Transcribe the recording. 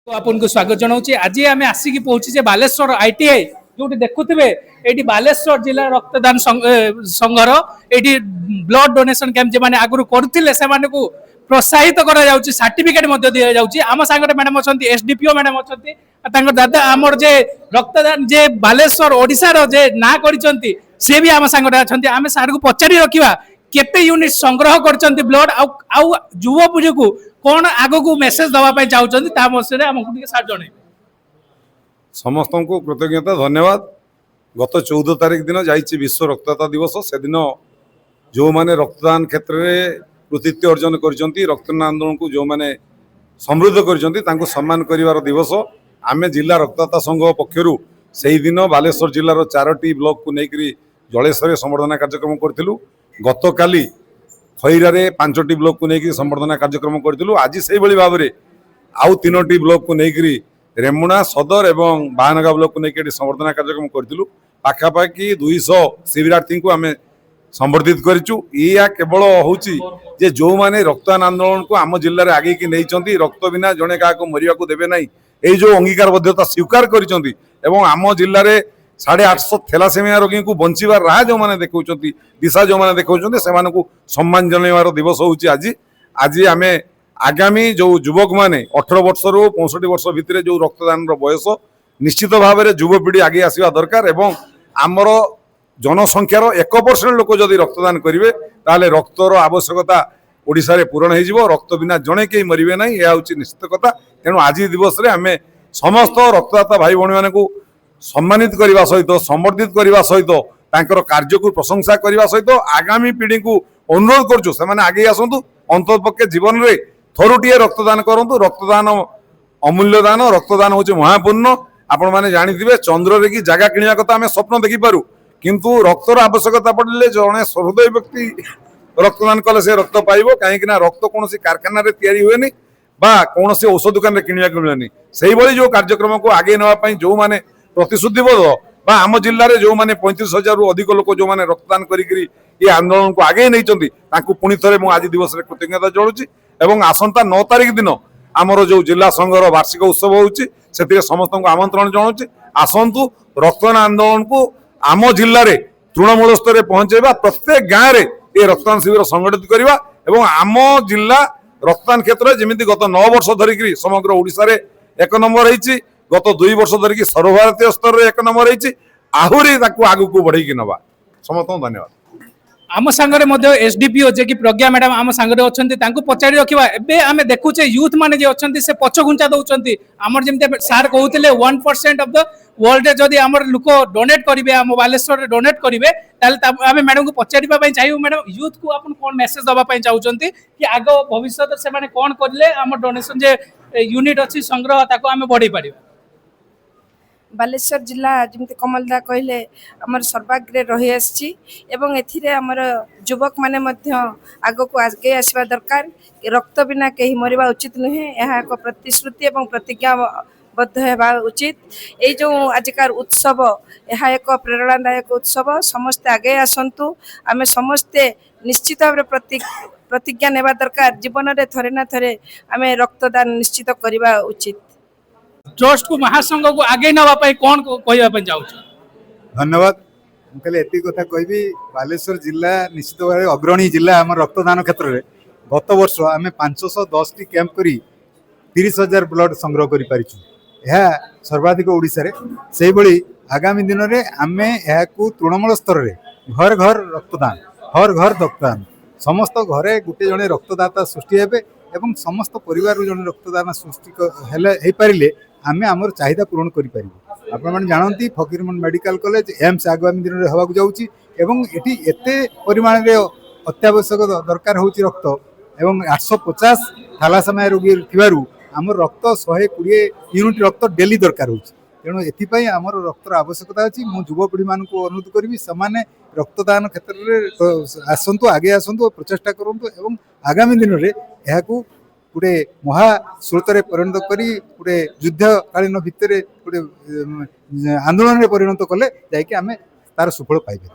आपको स्वागत जनाऊँ आज आम आसिक पहुँचे बालेश्वर आईटीआई जो देखुवे ये बालेश्वर जिला रक्तदान संघर ये ब्लड डोनेशन कैंप जो मैंने आगुरी करते प्रोत्साहित करा सर्टिफिकेट दि जाऊँगी आम सांगे मैडम अच्छा एसडीपीओ मैडम अच्छा दादा आमर जे रक्तदान जे बालेश्वर ओडिशार जे ना कर सी भी आम सांगे अच्छा आम सार को पचारि रखा केते यूनिट संग्रह कर ब्लड आउ युवपीढ़ी को कौन आग को मेसेज दवाई चाहते आमको सार जन समस्त को कृतज्ञता धन्यवाद। गत 14 तारीख दिन जाइए विश्व रक्तदाता दिवस से दिन जो माने रक्तदान क्षेत्र में कृतित्व अर्जन कर रक्तदान आंदोलन को जो माने समृद्ध कर सम्मान कर दिवस आम जिला रक्तदाता संघ पक्षर से दिन बालेश्वर जिलार 4टी ब्लॉक को लेकर जलेश्वर संबर्धना कार्यक्रम करूँ। गत काली खैरारे 5टी ब्लॉक को लेकर संबर्धना कार्यक्रम करूँ। आज से भाव में आउ 3टी ब्लॉक को लेकर रेमुणा सदर एवं बाहानगा ब्लॉक को लेकर संबर्धना कार्यक्रम करूँ। पाखापाखि 200 शिविरार्थी को आम संबर्धित करूँ। या केवल हूँ जे जो माने रक्तदान आंदोलन को आम जिले में आगे की नहीं रक्त बिना जड़े क्या मरिया को देवे ना यही जो अंगीकारबद्धता स्वीकार करम जिले में 850 थैलासेमिया रोगी को बंचार राह जो मैंने देखा दिशा जो मैंने देखा से सम्मान जनइबार दिवस हूँ। आज आज आम आगामी जो युवक मैंने 18 वर्ष रु 65 वर्ष भितर जो रक्तदान बयस निश्चित भाव में युवपीढ़ी आगे आसवा दरकार एवं आमर जनसंख्यार 1% लोक जदि रक्तदान करेंगे ताले रक्तर आवश्यकता ओडिशा रे पूरण हो रक्त बिना जड़े कहीं मरवे ना यह हूँ निश्चित कथा। तेणु आज दिवस रे आम समस्त रक्तदाता भाई भौणी मान सम्मानित करने सहित संबर्धित करने सहित तांकर कार्य को प्रशंसा करने सहित आगामी पीढ़ी को अनुरोध करुँ से आगे आसतु अंतपक्षे जीवन में थरुटे रक्तदान करूँ। रक्तदान अमूल्य दान रक्तदान हूँ महापूर्ण आपण मैंने जानी चंद्र की जगह किणवा कथा आम स्वप्न देखिपारू किंतु रक्तर आवश्यकता पड़े जड़े हृदय व्यक्ति रक्तदान कले से रक्त पाइब कहीं रक्त कौन कारखाना हुए कौन से औषध दुकान किणवा मिलेनि से जो कार्यक्रम को आगे नापी जो मैंने प्रतिश्रुतिबद्ध आम जिले में जो मैंने 35,000 रु अधिक लोक जो मैंने रक्तदान करी आंदोलन को आगे नहीं पुणी थे आज दिवस कृतज्ञता जनाऊँ। आसंता 9 तारीख दिन आमर जो जिला संघर वार्षिक उत्सव होती समस्त को आमंत्रण जनाऊँ। आसतु रक्तदान आंदोलन को आम जिले में तृणमूल स्तर में पहुंचेगा प्रत्येक गाँव में ये रक्तदान शिविर संगठित करवा एवं आम जिला रक्तदान क्षेत्र में जमी गत 9 वर्ष धरिक समग्र ओडिशा रे 1 नंबर होती गत 2 वर्ष धरिक सर्वभारतीय स्तर में 1 नंबर होती आहरी आगू को बढ़े नवा समस्त धन्यवाद। आम सांगे एसडीपीओ जे कि प्रज्ञा मैडम आम सांगे अच्छा पचारि रखा एवं आम देखुचे यूथ मैंने अच्छा से पछघुंचा दौरान आमर जमी सार कहते 1% ऑफ द वर्ल्ड जदि आम लोक डोनेट करेंगे आम बालेश्वर डोनेट करेंगे आम मैडम को पचारे चाहिए मैडम यूथ को आप कौन मेसेज दवाई चाहते कि आग भविष्य से कौन करें आम डोनेशन जे यूनिट अच्छी संग्रह आम बढ़े पार। बालेश्वर जिला जमी कमलदा कहले आमर सर्वाग्रे रही आसी एमर युवक मैंने आग को आगे आसवा दरकार रक्त बिना कहीं मरवा उचित नुहे यह एक प्रतिश्रुति और प्रतिज्ञाबद्ध होगा उचित। ये जो आजिकार उत्सव यह एक प्रेरणादायक उत्सव समस्ते आगे आसतु आम समस्ते निश्चित भाव प्रतिज्ञा नेबा दरकार जीवन में थरे ना थरे आम रक्तदान निश्चित करवा उचित। ट्रस्ट को महासंघ को आगे नापी कौन कहवाई चाहूँ धन्यवाद। मुझे ये कथा कहि बालेश्वर जिला निश्चित भाव अग्रणी जिला आम रक्तदान क्षेत्र में गत वर्ष आम 510 कैंप करी 30,000 ब्लड संग्रह कर सर्वाधिक ओडिशा रे से भली आगामी दिन में आम यह तृणमूल स्तर में घर घर रक्तदान हर घर रक्तदान समस्त घरे गोटे जड़े रक्तदाता सृष्टि हे एवं समस्त परिवार जड़े रक्तदान सृष्टि पारे आम आमर चाहिदा पूरण करें। आपण जानती फकीरमोहन मेडिकल कॉलेज एम्स आगामी दिन में होगा जाऊँगी एटी एते परिमाण में अत्यावश्यक दरकार होची रक्त एवं 850 थैलासेमिया रोगी थिबारु आमर रक्त 120 यूनिट रक्त डेली दरकार होची। तेणु एथिपाई आमर रक्तर आवश्यकता अच्छी मु युवपीढ़ी मान अनुरोध करी से रक्तदान क्षेत्र में आसतु आगे आसतु प्रचेषा करूँ आगामी दिन में यह गोटे महास्रोत परिणत करी गोटे युद्धकालीन भितर गोटे आंदोलन में परिणत कले जाकि आम तार सुफल पाइबे।